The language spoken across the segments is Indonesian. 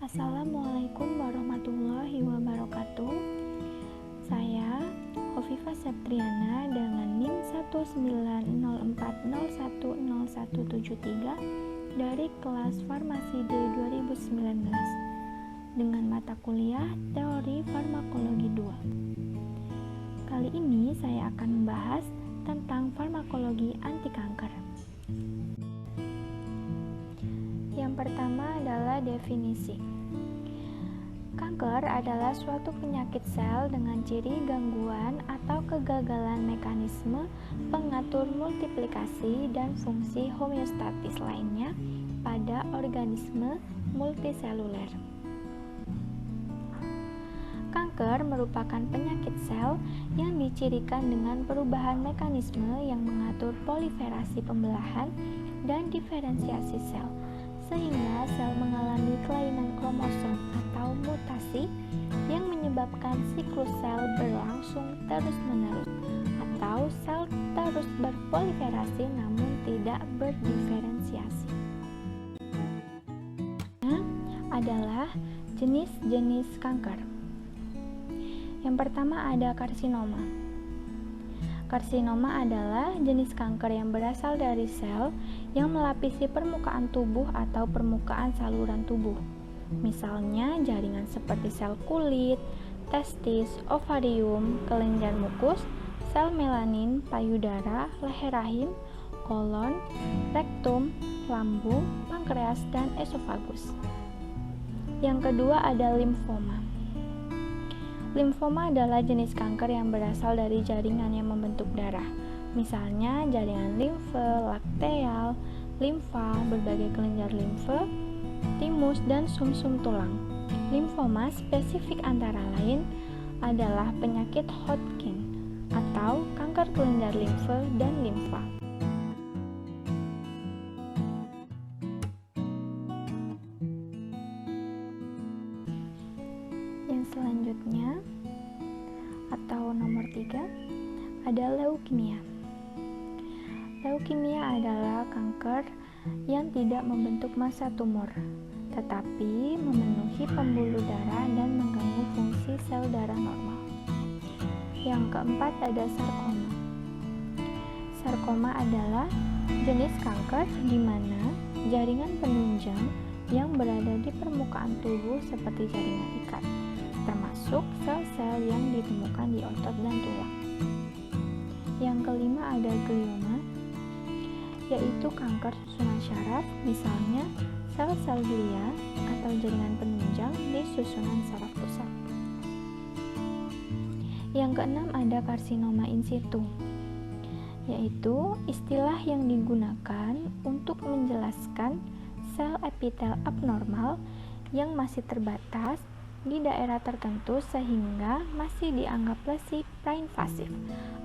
Assalamualaikum warahmatullahi wabarakatuh. Saya Hovifah Septriana dengan NIM 19040100173 dari kelas Farmasi D 2019 dengan mata kuliah Teori Farmakologi 2. Kali ini saya akan membahas tentang farmakologi anti kanker. Yang pertama adalah definisi. Kanker adalah suatu penyakit sel dengan ciri gangguan atau kegagalan mekanisme pengatur multiplikasi dan fungsi homeostatis lainnya pada organisme multiseluler. Kanker merupakan penyakit sel yang dicirikan dengan perubahan mekanisme yang mengatur proliferasi pembelahan dan diferensiasi sel, sehingga sel mengalami kelainan kromosom atau mutasi yang menyebabkan siklus sel berlangsung terus-menerus atau sel terus berproliferasi namun tidak berdiferensiasi. Adalah jenis-jenis kanker. Yang pertama ada karsinoma. Karsinoma adalah jenis kanker yang berasal dari sel yang melapisi permukaan tubuh atau permukaan saluran tubuh. Misalnya jaringan seperti sel kulit, testis, ovarium, kelenjar mukus, sel melanin, payudara, leher rahim, kolon, rektum, lambung, pankreas, dan esofagus. Yang kedua ada limfoma. Limfoma adalah jenis kanker yang berasal dari jaringan yang membentuk darah. Misalnya jaringan limfe, lakteal, limfa, berbagai kelenjar limfe, timus, dan sumsum tulang. Limfoma spesifik antara lain adalah penyakit Hodgkin atau kanker kelenjar limfe dan limfa. Yang selanjutnya atau nomor 3 ada leukemia. Leukemia adalah kanker yang tidak membentuk massa tumor, tetapi memenuhi pembuluh darah dan mengganggu fungsi sel darah normal. Yang keempat ada sarkoma. Sarkoma adalah jenis kanker di mana jaringan penunjang yang berada di permukaan tubuh seperti jaringan ikat, termasuk sel-sel yang ditemukan di otot dan tulang. Yang kelima ada glioma, yaitu kanker susunan syaraf, misalnya sel-sel glia atau jaringan penunjang di susunan saraf pusat. Yang keenam ada karsinoma in situ, yaitu istilah yang digunakan untuk menjelaskan sel epitel abnormal yang masih terbatas di daerah tertentu sehingga masih dianggap lesi prainvasif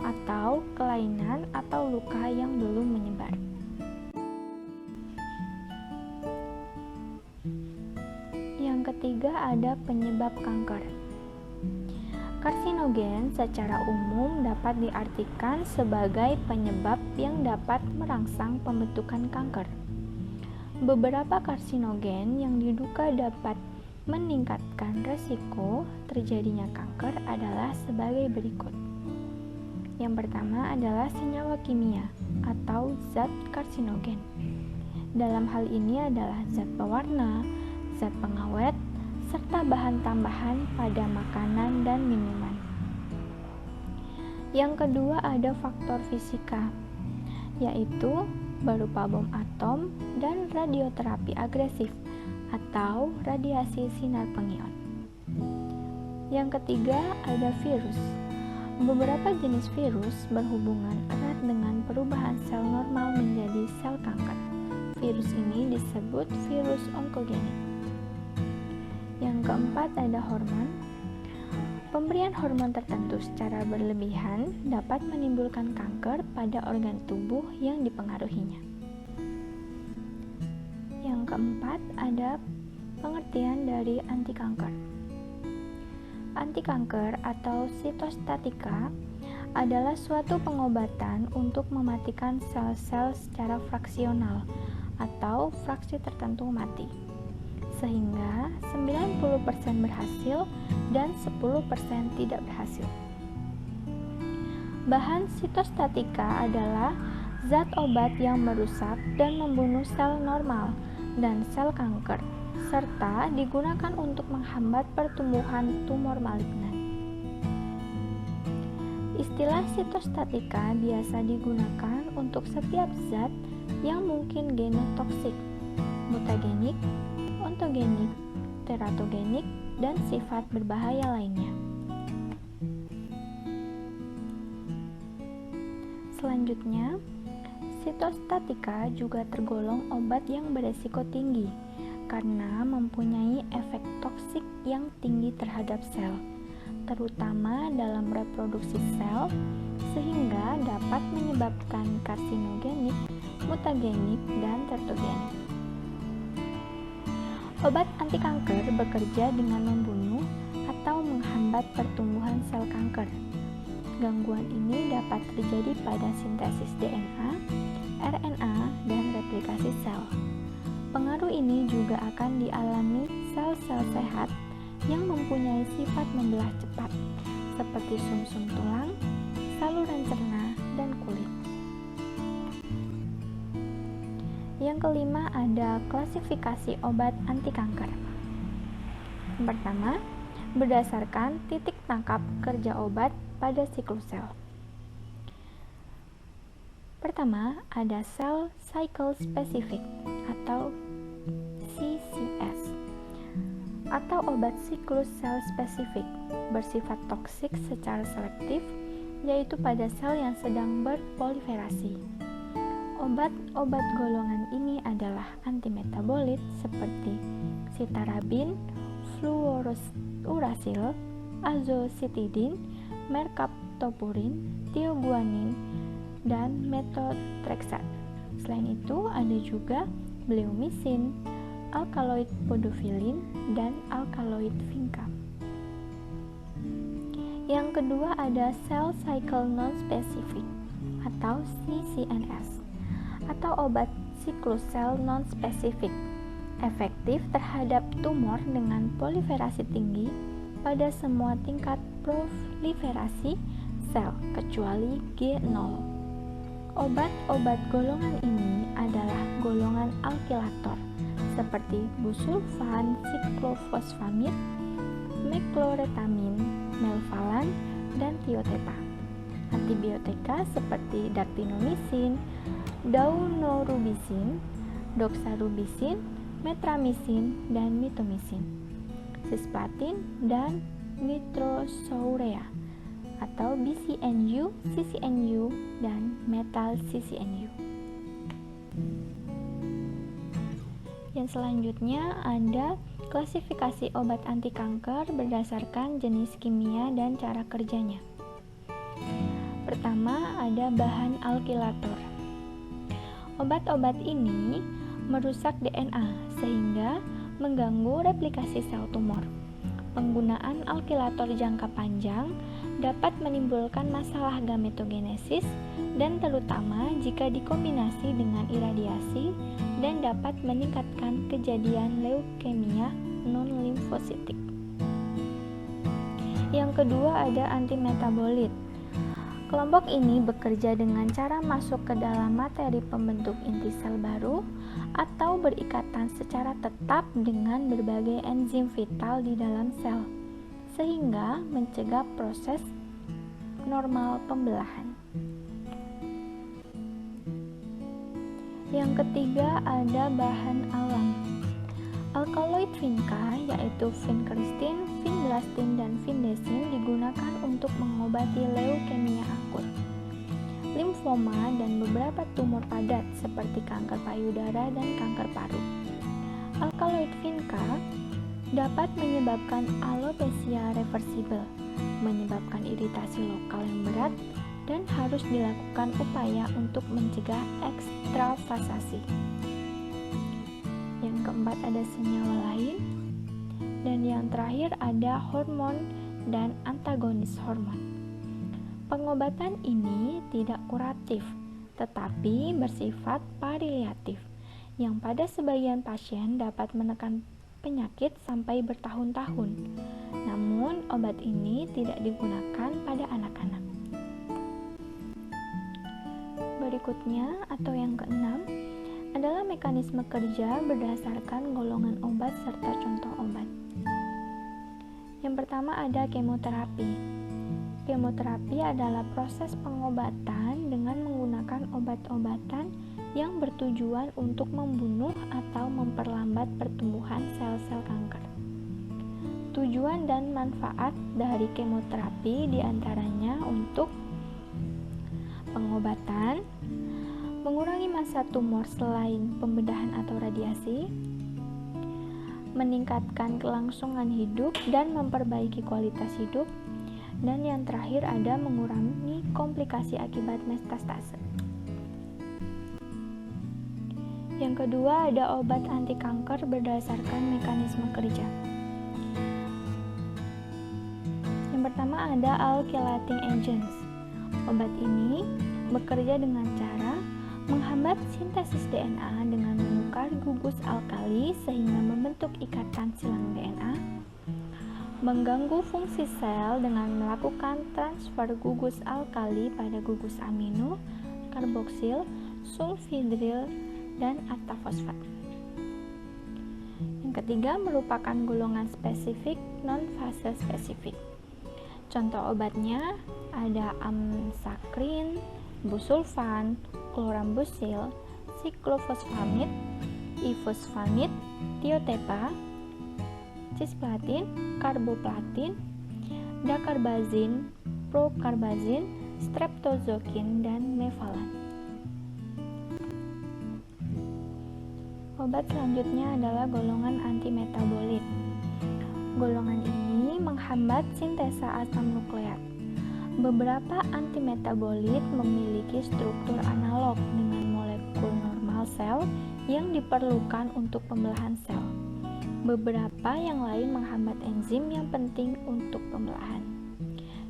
atau kelainan atau luka yang belum menyebar. Yang ketiga ada penyebab kanker. Karsinogen secara umum dapat diartikan sebagai penyebab yang dapat merangsang pembentukan kanker. Beberapa karsinogen yang diduga dapat meningkatkan resiko terjadinya kanker adalah sebagai berikut. Yang pertama adalah senyawa kimia atau zat karsinogen. Dalam hal ini adalah zat pewarna, zat pengawet, serta bahan tambahan pada makanan dan minuman. Yang kedua ada faktor fisika, yaitu berupa bom atom dan radioterapi agresif atau radiasi sinar pengion. Yang ketiga ada virus. Beberapa jenis virus berhubungan erat dengan perubahan sel normal menjadi sel kanker. Virus ini disebut virus onkogenik. Yang keempat ada hormon. Pemberian hormon tertentu secara berlebihan dapat menimbulkan kanker pada organ tubuh yang dipengaruhinya. Yang keempat ada pengertian dari anti kanker. Anti kanker atau sitostatika adalah suatu pengobatan untuk mematikan sel-sel secara fraksional atau fraksi tertentu mati. sehingga 90% berhasil dan 10% tidak berhasil. Bahan sitostatika adalah zat obat yang merusak dan membunuh sel normal dan sel kanker, serta digunakan untuk menghambat pertumbuhan tumor malignan. Istilah sitostatika biasa digunakan untuk setiap zat yang mungkin genotoksik, mutagenik, ontogenik, teratogenik, dan sifat berbahaya lainnya. Selanjutnya, sitostatika juga tergolong obat yang beresiko tinggi karena mempunyai efek toksik yang tinggi terhadap sel, terutama dalam reproduksi sel, sehingga dapat menyebabkan karsinogenik, mutagenik, dan teratogenik. Obat anti kanker bekerja dengan membunuh atau menghambat pertumbuhan sel kanker. Gangguan ini dapat terjadi pada sintesis DNA, RNA, dan replikasi sel. Pengaruh ini juga akan dialami sel-sel sehat yang mempunyai sifat membelah cepat, seperti sumsum tulang, saluran cerna, dan kulit. Yang kelima ada klasifikasi obat anti kanker. Yang pertama, berdasarkan titik tangkap kerja obat pada siklus sel. Pertama, ada cell cycle specific atau CCS atau obat siklus sel spesifik, bersifat toksik secara selektif, yaitu pada sel yang sedang berproliferasi. Obat-obat golongan ini adalah antimetabolit seperti sitarabin, fluorouracil, azositidin, mercaptopurin, thioguanin, dan methotrexate. Selain itu, ada juga bleomycin, alkaloid podofilin, dan alkaloid vinca. Yang kedua ada cell cycle non-specific atau CCNS atau obat siklus sel non-specific, efektif terhadap tumor dengan proliferasi tinggi pada semua tingkat proliferasi sel kecuali G0. Obat-obat golongan ini adalah golongan alkilator seperti busulfan, siklofosfamid, mecloretamin, melvalan, dan tiotepa. Antibiotika seperti dactinomycin, daunorubicin, doxorubicin, metramycin, dan mitomycin, cisplatin, dan nitrosourea atau BCNU, CCNU, dan metal CCNU. Yang selanjutnya ada klasifikasi obat anti kanker berdasarkan jenis kimia dan cara kerjanya. Pertama, ada bahan alkilator. Obat-obat ini merusak DNA sehingga mengganggu replikasi sel tumor. Penggunaan alkilator jangka panjang dapat menimbulkan masalah gametogenesis dan terutama jika dikombinasi dengan iradiasi dan dapat meningkatkan kejadian leukemia non-limfositik. Yang kedua ada antimetabolit. Kelompok ini bekerja dengan cara masuk ke dalam materi pembentuk inti sel baru atau berikatan secara tetap dengan berbagai enzim vital di dalam sel, sehingga mencegah proses normal pembelahan. Yang ketiga ada bahan alam. Alkaloid vinca yaitu vincristin, vinblastin, dan vindesin digunakan untuk mengobati leukemia akut, limfoma, dan beberapa tumor padat seperti kanker payudara dan kanker paru. Alkaloid vinca dapat menyebabkan alopecia reversible, menyebabkan iritasi lokal yang berat, dan harus dilakukan upaya untuk mencegah ekstravasasi. Yang keempat ada senyawa lain, dan yang terakhir ada hormon dan antagonis hormon. Pengobatan ini tidak kuratif, tetapi bersifat palliatif, yang pada sebagian pasien dapat menekan penyakit sampai bertahun-tahun. Namun, obat ini tidak digunakan pada anak-anak. Berikutnya, atau yang keenam, adalah mekanisme kerja berdasarkan golongan obat serta contoh obat. Yang pertama ada kemoterapi. Kemoterapi adalah proses pengobatan dengan menggunakan obat-obatan yang bertujuan untuk membunuh atau memperlambat pertumbuhan sel-sel kanker. Tujuan dan manfaat dari kemoterapi diantaranya untuk pengobatan, mengurangi massa tumor selain pembedahan atau radiasi, meningkatkan kelangsungan hidup dan memperbaiki kualitas hidup, dan yang terakhir ada mengurangi komplikasi akibat metastase. Yang kedua ada obat anti kanker berdasarkan mekanisme kerja. Yang pertama ada alkylating agents. Obat ini bekerja dengan cara menghambat sintesis DNA dengan menukar gugus alkali sehingga membentuk ikatan silang DNA, mengganggu fungsi sel dengan melakukan transfer gugus alkali pada gugus amino, karboksil, sulfhidril, dan aftafosfat. Yang ketiga merupakan golongan spesifik non-fase spesifik. Contoh obatnya ada amsakrin, busulfan, chlorambucil, siklofosfamid, ifosfamid, tiotepa, cisplatin, karboplatin, dakarbazin, procarbazin, streptozokin, dan mevalan. Obat selanjutnya adalah golongan antimetabolit. Golongan ini menghambat sintesa asam nukleat. Beberapa antimetabolit memiliki struktur analog dengan molekul normal sel yang diperlukan untuk pembelahan sel. Beberapa yang lain menghambat enzim yang penting untuk pembelahan.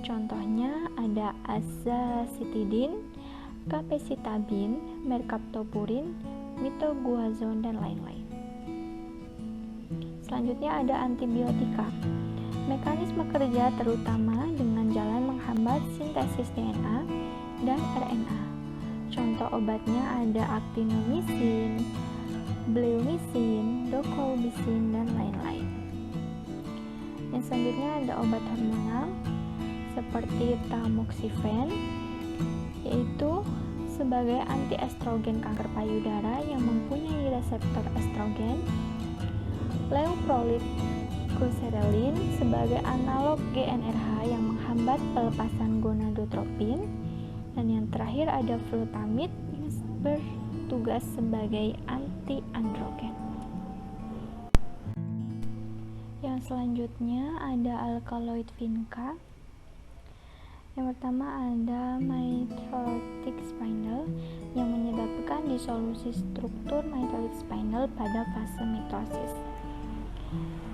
Contohnya ada azacitidin, capecitabin, mercaptopurin, mitoguazon, dan lain-lain. Selanjutnya ada antibiotika. Mekanisme kerja terutama dengan jalan menghambat sintesis DNA dan RNA. Contoh obatnya ada actinomycin, bleomycin, doxorubicin, dan lain-lain. Yang selanjutnya ada obat hormonal seperti tamoxifen, yaitu sebagai antiestrogen kanker payudara yang mempunyai reseptor estrogen, leuprolid goserelin sebagai analog GnRH yang menghambat pelepasan gonadotropin, dan yang terakhir ada flutamid yang bertugas sebagai anti-androgen. Yang selanjutnya ada alkaloid vinca. Yang pertama ada mitotic spindle yang menyebabkan disolusi struktur mitotic spindle pada fase mitosis.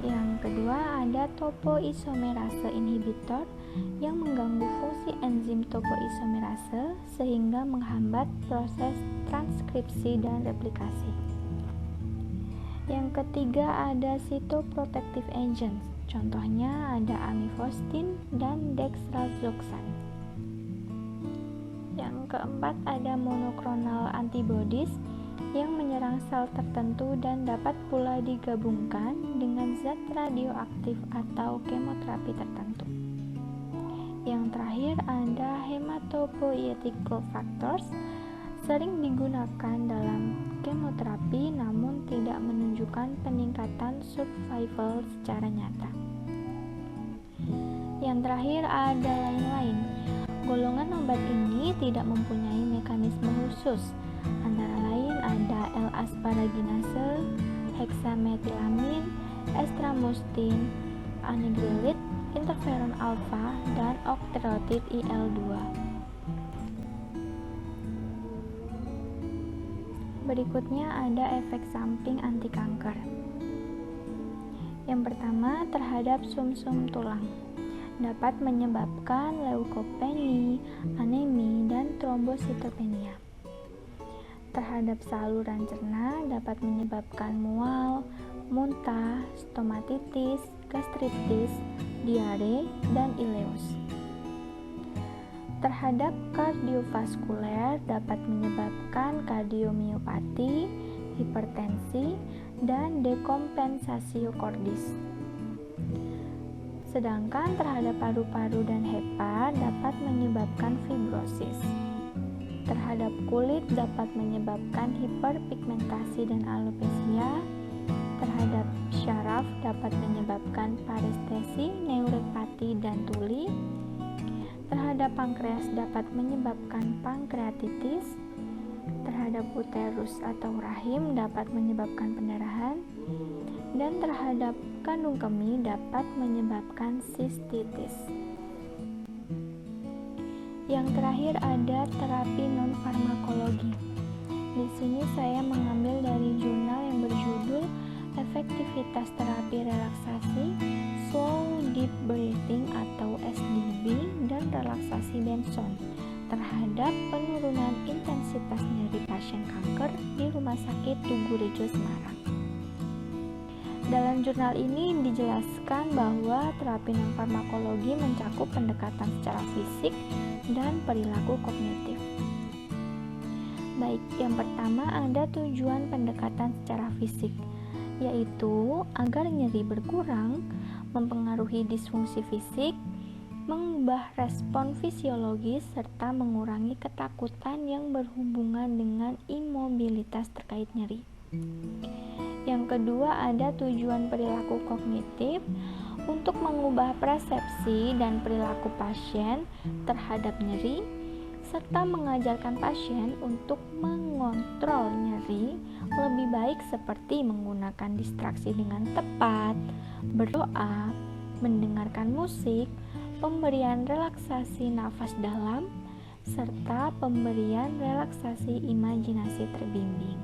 Yang kedua ada topoisomerase inhibitor yang mengganggu fungsi enzim topoisomerase sehingga menghambat proses transkripsi dan replikasi. Yang ketiga ada cytoprotective agents. Contohnya ada amifostin dan dexrazoxan. Yang keempat ada monoklonal antibodies yang menyerang sel tertentu dan dapat pula digabungkan dengan zat radioaktif atau kemoterapi tertentu. Yang terakhir ada hematopoietic growth factors, sering digunakan dalam kemoterapi namun tidak menunjukkan peningkatan survival secara nyata. Yang terakhir ada lain-lain. Golongan obat ini tidak mempunyai mekanisme khusus. Antara lain ada L-asparaginase, hexametilamin, estramustin, anegrilit, interferon alfa, dan okterotit IL-2. Berikutnya ada efek samping anti kanker. Yang pertama terhadap sumsum tulang. Dapat menyebabkan leukopeni, anemi, dan trombositopenia. Terhadap saluran cerna dapat menyebabkan mual, muntah, stomatitis, gastritis, diare, dan ileus. Terhadap kardiovaskuler dapat menyebabkan kardiomiopati, hipertensi, dan dekompensasio cordis. Sedangkan terhadap paru-paru dan hepar dapat menyebabkan fibrosis. Terhadap kulit dapat menyebabkan hiperpigmentasi dan alopecia. Terhadap syaraf dapat menyebabkan parestesi, neuropati, dan tuli. Terhadap pankreas dapat menyebabkan pankreatitis. Terhadap uterus atau rahim dapat menyebabkan pendarahan. Dan terhadap kandung kemih dapat menyebabkan sistitis. Yang terakhir ada terapi non-farmakologi. Di sini saya mengambil dari jurnal yang berjudul Efektivitas Terapi Relaksasi, Slow Deep Breathing atau SDB, dan Relaksasi Benson terhadap penurunan intensitas nyeri pasien kanker di Rumah Sakit Tugu Rejo Semarang. Dalam jurnal ini dijelaskan bahwa terapi non-farmakologi mencakup pendekatan secara fisik dan perilaku kognitif. Baik, yang pertama ada tujuan pendekatan secara fisik, yaitu agar nyeri berkurang, mempengaruhi disfungsi fisik, mengubah respon fisiologis, serta mengurangi ketakutan yang berhubungan dengan imobilitas terkait nyeri. Yang kedua ada tujuan perilaku kognitif untuk mengubah persepsi dan perilaku pasien terhadap nyeri, serta mengajarkan pasien untuk mengontrol nyeri lebih baik seperti menggunakan distraksi dengan tepat, berdoa, mendengarkan musik, pemberian relaksasi nafas dalam, serta pemberian relaksasi imajinasi terbimbing.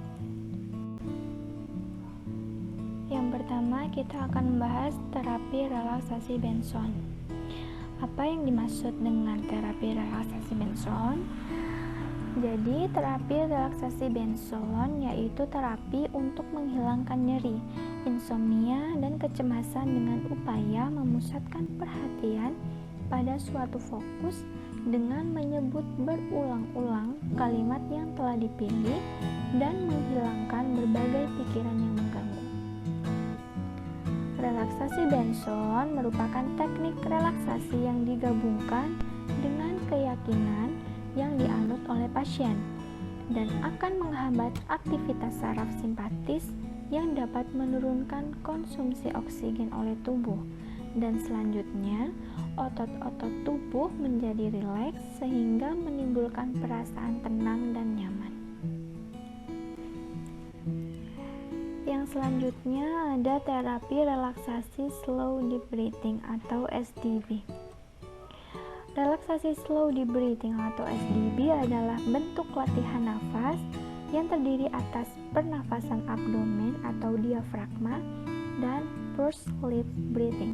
Yang pertama, kita akan membahas terapi relaksasi Benson. Apa yang dimaksud dengan terapi relaksasi Benson? Jadi, terapi relaksasi Benson yaitu terapi untuk menghilangkan nyeri, insomnia, dan kecemasan dengan upaya memusatkan perhatian pada suatu fokus dengan menyebut berulang-ulang kalimat yang telah dipilih dan menghilangkan berbagai pikiran yang mengganggu. Relaksasi Benson merupakan teknik relaksasi yang digabungkan dengan keyakinan yang dianut oleh pasien dan akan menghambat aktivitas saraf simpatis yang dapat menurunkan konsumsi oksigen oleh tubuh, dan selanjutnya otot-otot tubuh menjadi rileks sehingga menimbulkan perasaan tenang dan nyaman. Yang selanjutnya ada terapi relaksasi slow deep breathing atau SDB. Relaksasi slow deep breathing atau SDB adalah bentuk latihan nafas yang terdiri atas pernafasan abdomen atau diafragma dan pursed lip breathing.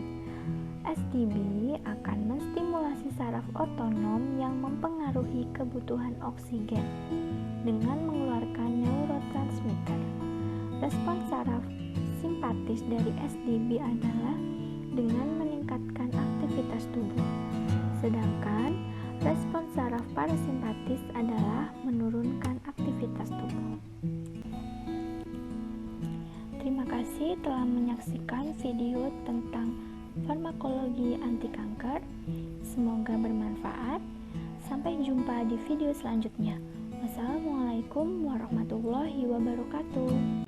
SDB akan menstimulasi saraf otonom yang mempengaruhi kebutuhan oksigen dengan mengeluarkan neurotransmitter. Respon saraf simpatis dari SDB adalah dengan meningkatkan aktivitas tubuh, sedangkan respon saraf parasimpatis adalah menurunkan aktivitas tubuh. Terima kasih telah menyaksikan video tentang farmakologi anti kanker. Semoga bermanfaat. Sampai jumpa di video selanjutnya. Wassalamualaikum warahmatullahi wabarakatuh.